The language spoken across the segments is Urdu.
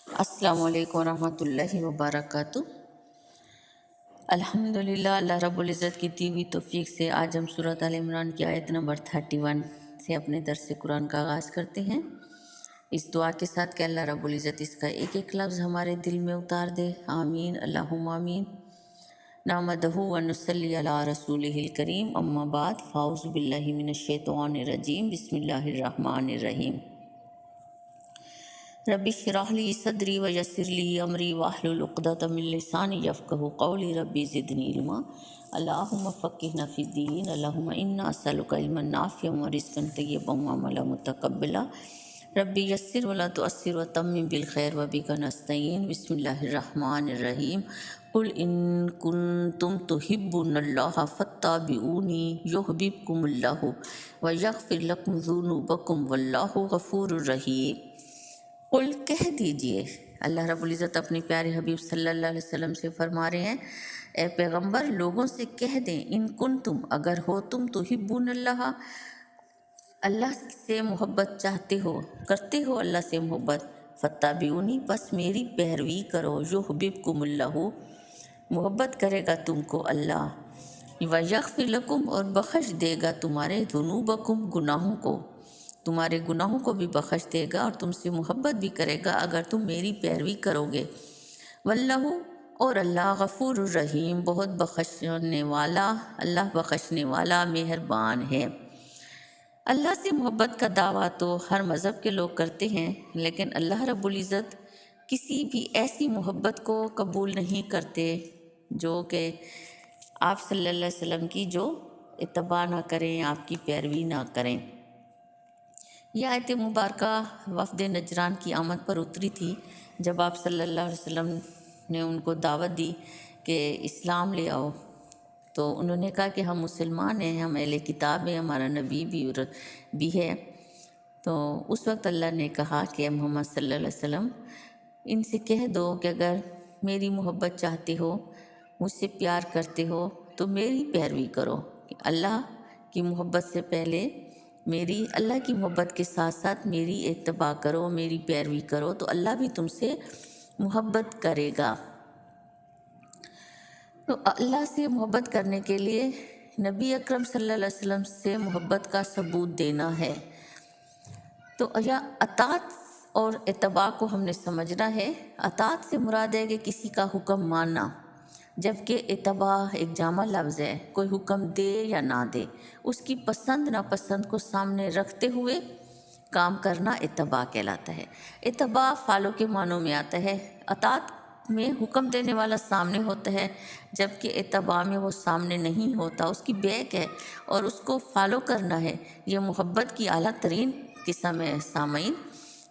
السلام علیکم ورحمۃ اللہ وبرکاتہ۔ الحمدللہ، اللہ رب العزت کی دی ہوئی توفیق سے آج ہم سورۃ آل عمران کی آیت نمبر 31 سے اپنے درس قرآن کا آغاز کرتے ہیں، اس دعا کے ساتھ کہ اللہ رب العزت اس کا ایک ایک لفظ ہمارے دل میں اتار دے، آمین اللہم آمین۔ نحمدہ و نصلی علی رسولہ الکریم، اما بعد، فاعوذ باللہ من الشیطان الرجیم، بسم اللہ الرحمن الرحیم۔ رب اشرح لی صدری ویسر لی امری واحلل عقدۃ من لسانی یفقہوا قولی، رب زدنی علما، اللہم فقہنا فی الدین، اللہم انا اسألک علما نافعا ورزقا طیبا وعملا متقبلا، رب یسر ولا تعسر وتمم بالخیر وبک نستعین، بسم اللہ الرحمن الرحیم۔ قل ان کنتم تحبون اللہ فاتبعونی یحببکم اللہ ویغفر لکم ذنوبکم واللہ غفور رحیم۔ قل کہہ دیجئے، اللہ رب العزت اپنے پیارے حبیب صلی اللہ علیہ وسلم سے فرما رہے ہیں، اے پیغمبر لوگوں سے کہہ دیں، ان کنتم اگر ہو تم تحبون اللہ، اللہ سے محبت چاہتے ہو، کرتے ہو اللہ سے محبت، فتابعونی بس میری پیروی کرو، یحببکم اللہ محبت کرے گا تم کو اللہ، ویغفر لکم اور بخش دے گا تمہارے ذنوبکم گناہوں کو، تمہارے گناہوں کو بھی بخش دے گا اور تم سے محبت بھی کرے گا اگر تم میری پیروی کرو گے، واللہ اور اللہ غفور الرحیم بہت بخشنے والا، اللہ بخشنے والا مہربان ہے۔ اللہ سے محبت کا دعویٰ تو ہر مذہب کے لوگ کرتے ہیں، لیکن اللہ رب العزت کسی بھی ایسی محبت کو قبول نہیں کرتے جو کہ آپ صلی اللہ علیہ وسلم کی جو اتباع نہ کریں، آپ کی پیروی نہ کریں۔ یہ آیت مبارکہ وفد نجران کی آمد پر اتری تھی، جب آپ صلی اللہ علیہ وسلم نے ان کو دعوت دی کہ اسلام لے آؤ، تو انہوں نے کہا کہ ہم مسلمان ہیں، ہم اہل کتاب ہیں، ہمارا نبی بھی ہے۔ تو اس وقت اللہ نے کہا کہ محمد صلی اللہ علیہ وسلم ان سے کہہ دو کہ اگر میری محبت چاہتے ہو، مجھ سے پیار کرتے ہو تو میری پیروی کرو، کہ اللہ کی محبت سے پہلے میری، اللہ کی محبت کے ساتھ ساتھ میری اتباع کرو، میری پیروی کرو تو اللہ بھی تم سے محبت کرے گا۔ تو اللہ سے محبت کرنے کے لیے نبی اکرم صلی اللہ علیہ وسلم سے محبت کا ثبوت دینا ہے۔ تو اطاعت اور اتباع کو ہم نے سمجھنا ہے۔ اطاعت سے مراد ہے کہ کسی کا حکم ماننا، جبکہ اتباع ایک جامع لفظ ہے، کوئی حکم دے یا نہ دے، اس کی پسند ناپسند کو سامنے رکھتے ہوئے کام کرنا اتباع کہلاتا ہے۔ اتباع فالو کے معنوں میں آتا ہے۔ اطاعت میں حکم دینے والا سامنے ہوتا ہے، جبکہ اتباع میں وہ سامنے نہیں ہوتا، اس کی بیک ہے اور اس کو فالو کرنا ہے۔ یہ محبت کی اعلیٰ ترین قسم ہے سامعین،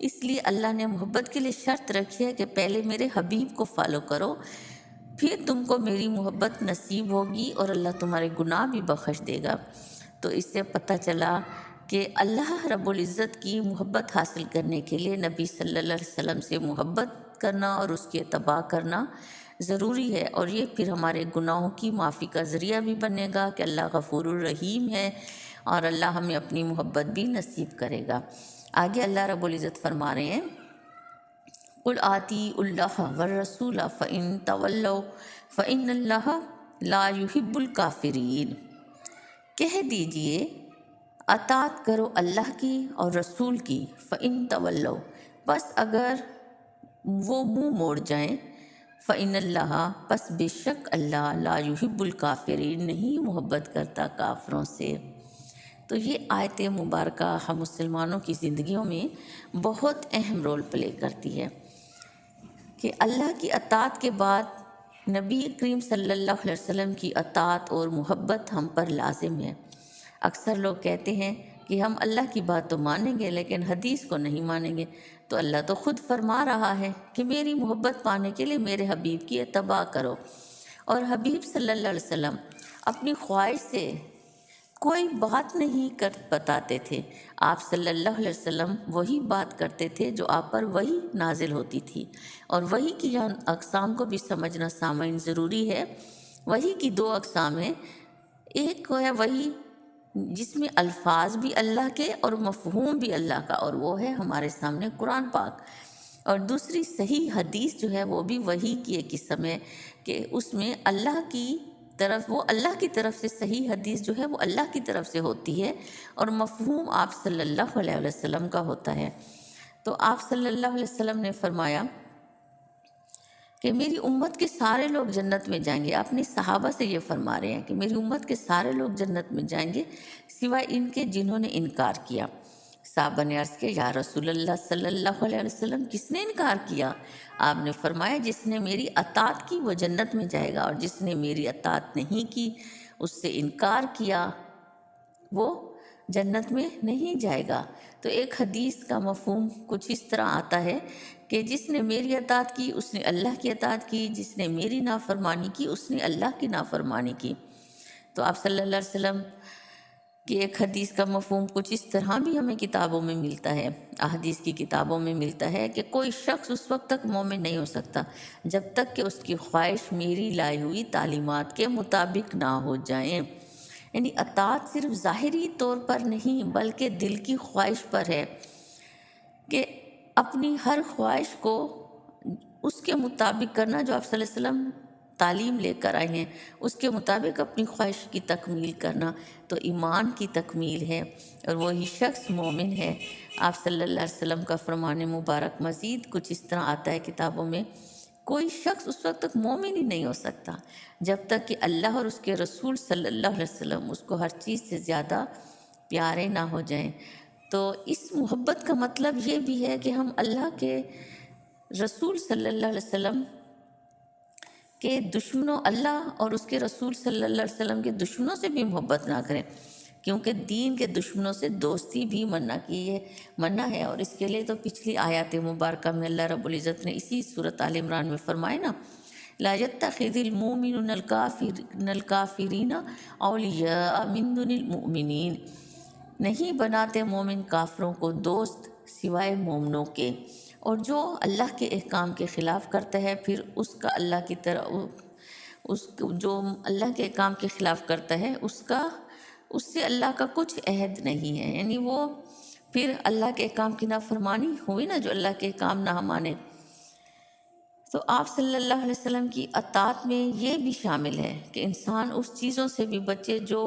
اس لیے اللہ نے محبت کے لیے شرط رکھی ہے کہ پہلے میرے حبیب کو فالو کرو، پھر تم کو میری محبت نصیب ہوگی اور اللہ تمہارے گناہ بھی بخش دے گا۔ تو اس سے پتہ چلا کہ اللہ رب العزت کی محبت حاصل کرنے کے لیے نبی صلی اللہ علیہ وسلم سے محبت کرنا اور اس کی اتباع کرنا ضروری ہے، اور یہ پھر ہمارے گناہوں کی معافی کا ذریعہ بھی بنے گا کہ اللہ غفور الرحیم ہے اور اللہ ہمیں اپنی محبت بھی نصیب کرے گا۔ آگے اللہ رب العزت فرما رہے ہیں، قل اطیعوا اللہ والرسول فإن تولوا فإن اللہ لا يحب الکافرین۔ کہہ دیجئے اطاعت کرو اللہ کی اور رسول کی، فإن تولوا بس اگر وہ منہ موڑ جائیں، فإن اللہ پس بے شک اللہ لا يحب الکافرین نہیں محبت کرتا کافروں سے۔ تو یہ آیت مبارکہ ہم مسلمانوں کی زندگیوں میں بہت اہم رول پلے کرتی ہے کہ اللہ کی اطاعت کے بعد نبی کریم صلی اللہ علیہ وسلم کی اطاعت اور محبت ہم پر لازم ہے۔ اکثر لوگ کہتے ہیں کہ ہم اللہ کی بات تو مانیں گے لیکن حدیث کو نہیں مانیں گے، تو اللہ تو خود فرما رہا ہے کہ میری محبت پانے کے لیے میرے حبیب کی اتباع کرو، اور حبیب صلی اللہ علیہ وسلم اپنی خواہش سے کوئی بات نہیں کر بتاتے تھے، آپ صلی اللہ علیہ وسلم وہی بات کرتے تھے جو آپ پر وہی نازل ہوتی تھی، اور وہی کی یہاں اقسام کو بھی سمجھنا سامعین ضروری ہے۔ وہی کی دو اقسام ہیں، ایک ہے وہی جس میں الفاظ بھی اللہ کے اور مفہوم بھی اللہ کا، اور وہ ہے ہمارے سامنے قرآن پاک۔ اور دوسری صحیح حدیث جو ہے وہ بھی وحی کی ایک قسم ہے کہ اس میں اللہ کی طرف، وہ اللہ کی طرف سے صحیح حدیث جو ہے وہ اللہ کی طرف سے ہوتی ہے اور مفہوم آپ صلی اللہ علیہ وسلم کا ہوتا ہے۔ تو آپ صلی اللہ علیہ وسلم نے فرمایا کہ میری امت کے سارے لوگ جنت میں جائیں گے۔ اپنی صحابہ سے یہ فرما رہے ہیں کہ میری امت کے سارے لوگ جنت میں جائیں گے سوائے ان کے جنہوں نے انکار کیا۔ صحابہ نے عرض کیا یا رسول اللہ صلی اللہ علیہ وسلم کس نے انکار کیا؟ آپ نے فرمایا جس نے میری اطاعت کی وہ جنت میں جائے گا، اور جس نے میری اطاعت نہیں کی، اس سے انکار کیا، وہ جنت میں نہیں جائے گا۔ تو ایک حدیث کا مفہوم کچھ اس طرح آتا ہے کہ جس نے میری اطاعت کی اس نے اللہ کی اطاعت کی، جس نے میری نافرمانی کی اس نے اللہ کی نافرمانی کی۔ تو آپ صلی اللہ علیہ وسلم کی ایک حدیث کا مفہوم کچھ اس طرح بھی ہمیں کتابوں میں ملتا ہے، احادیث کی کتابوں میں ملتا ہے کہ کوئی شخص اس وقت تک مومن نہیں ہو سکتا جب تک کہ اس کی خواہش میری لائی ہوئی تعلیمات کے مطابق نہ ہو جائیں۔ یعنی اطاعت صرف ظاہری طور پر نہیں بلکہ دل کی خواہش پر ہے کہ اپنی ہر خواہش کو اس کے مطابق کرنا جو آپ صلی اللہ علیہ وسلم تعلیم لے کر آئے ہیں، اس کے مطابق اپنی خواہش کی تکمیل کرنا تو ایمان کی تکمیل ہے، اور وہی شخص مومن ہے۔ آپ صلی اللہ علیہ وسلم کا فرمان مبارک مزید کچھ اس طرح آتا ہے کتابوں میں، کوئی شخص اس وقت تک مومن ہی نہیں ہو سکتا جب تک کہ اللہ اور اس کے رسول صلی اللہ علیہ وسلم اس کو ہر چیز سے زیادہ پیارے نہ ہو جائیں۔ تو اس محبت کا مطلب یہ بھی ہے کہ ہم اللہ کے رسول صلی اللہ علیہ وسلم کے دشمنوں، اللہ اور اس کے رسول صلی اللہ علیہ وسلم کے دشمنوں سے بھی محبت نہ کریں، کیونکہ دین کے دشمنوں سے دوستی بھی منع ہے، اور اس کے لیے تو پچھلی آیات مبارکہ میں اللہ رب العزت نے اسی سورۃ آل عمران میں فرمائے نا، لا يتخذ المؤمنون الکافرین اولیاء من دون المؤمنین، نہیں بناتے مومن کافروں کو دوست سوائے مومنوں کے، اور جو اللہ کے احکام کے خلاف کرتا ہے پھر اس کا اللہ کی طرح جو اللہ کے احکام کے خلاف کرتا ہے اس سے اللہ کا کچھ عہد نہیں ہے، یعنی وہ پھر اللہ کے احکام کی نافرمانی ہوئی نا، جو اللہ کے احکام نہ مانے۔ تو آپ صلی اللہ علیہ وسلم کی اطاعت میں یہ بھی شامل ہے کہ انسان اس چیزوں سے بھی بچے جو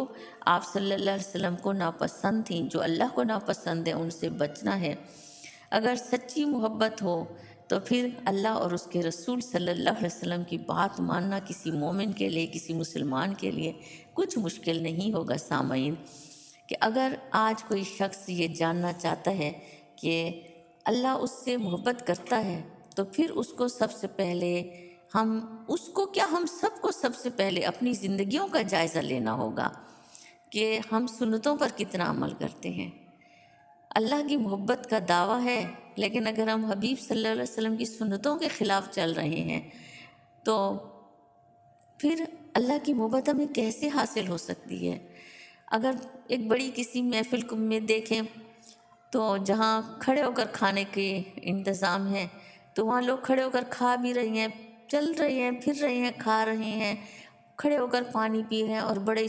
آپ صلی اللہ علیہ وسلم کو ناپسند تھیں، جو اللہ کو ناپسند ہیں، ان سے بچنا ہے۔ اگر سچی محبت ہو تو پھر اللہ اور اس کے رسول صلی اللہ علیہ وسلم کی بات ماننا کسی مومن کے لیے، کسی مسلمان کے لیے کچھ مشکل نہیں ہوگا۔ سامعین، کہ اگر آج کوئی شخص یہ جاننا چاہتا ہے کہ اللہ اس سے محبت کرتا ہے تو پھر اس کو سب سے پہلے ہم سب کو سب سے پہلے اپنی زندگیوں کا جائزہ لینا ہوگا کہ ہم سنتوں پر کتنا عمل کرتے ہیں۔ اللہ کی محبت کا دعویٰ ہے، لیکن اگر ہم حبیب صلی اللہ علیہ وسلم کی سنتوں کے خلاف چل رہے ہیں تو پھر اللہ کی محبت ہمیں کیسے حاصل ہو سکتی ہے؟ اگر ایک بڑی کسی محفل میں دیکھیں تو جہاں کھڑے ہو کر کھانے کے انتظام ہے تو وہاں لوگ کھڑے ہو کر کھا بھی رہے ہیں، چل رہے ہیں، پھر رہے ہیں، کھا رہے ہیں، کھڑے ہو کر پانی پی رہے ہیں، اور بڑے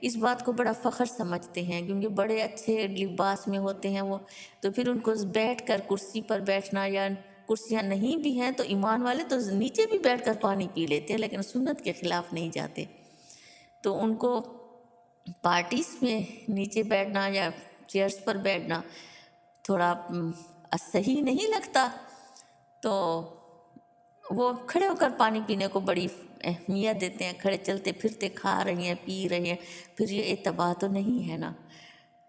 اس بات کو بڑا فخر سمجھتے ہیں کیونکہ بڑے اچھے لباس میں ہوتے ہیں وہ، تو پھر ان کو بیٹھ کر کرسی پر بیٹھنا، یا کرسیاں نہیں بھی ہیں تو ایمان والے تو نیچے بھی بیٹھ کر پانی پی لیتے ہیں لیکن سنت کے خلاف نہیں جاتے۔ تو ان کو پارٹیز میں نیچے بیٹھنا یا چیئرز پر بیٹھنا تھوڑا صحیح نہیں لگتا، تو وہ کھڑے ہو کر پانی پینے کو بڑی اہمیت دیتے ہیں، کھڑے چلتے پھرتے کھا رہے ہیں، پی رہے ہیں، پھر یہ اتباع تو نہیں ہے نا۔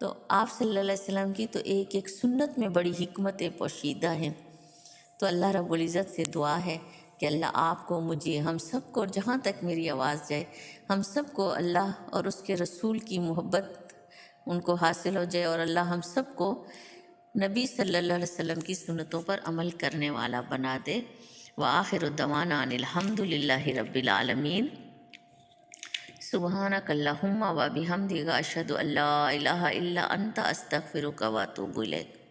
تو آپ صلی اللہ علیہ وسلم کی تو ایک ایک سنت میں بڑی حکمتیں پوشیدہ ہیں۔ تو اللہ رب العزت سے دعا ہے کہ اللہ آپ کو، مجھے، ہم سب کو، جہاں تک میری آواز جائے، ہم سب کو اللہ اور اس کے رسول کی محبت ان کو حاصل ہو جائے، اور اللہ ہم سب کو نبی صلی اللہ علیہ وسلم کی سنتوں پر عمل کرنے والا بنا دے۔ وآخر دعوانا ان الحمد للہ رب العالمین۔ سبحانک اللہم و بحمدک اشہد ان لا الہ الا انت استغفرک و اتوب الیک۔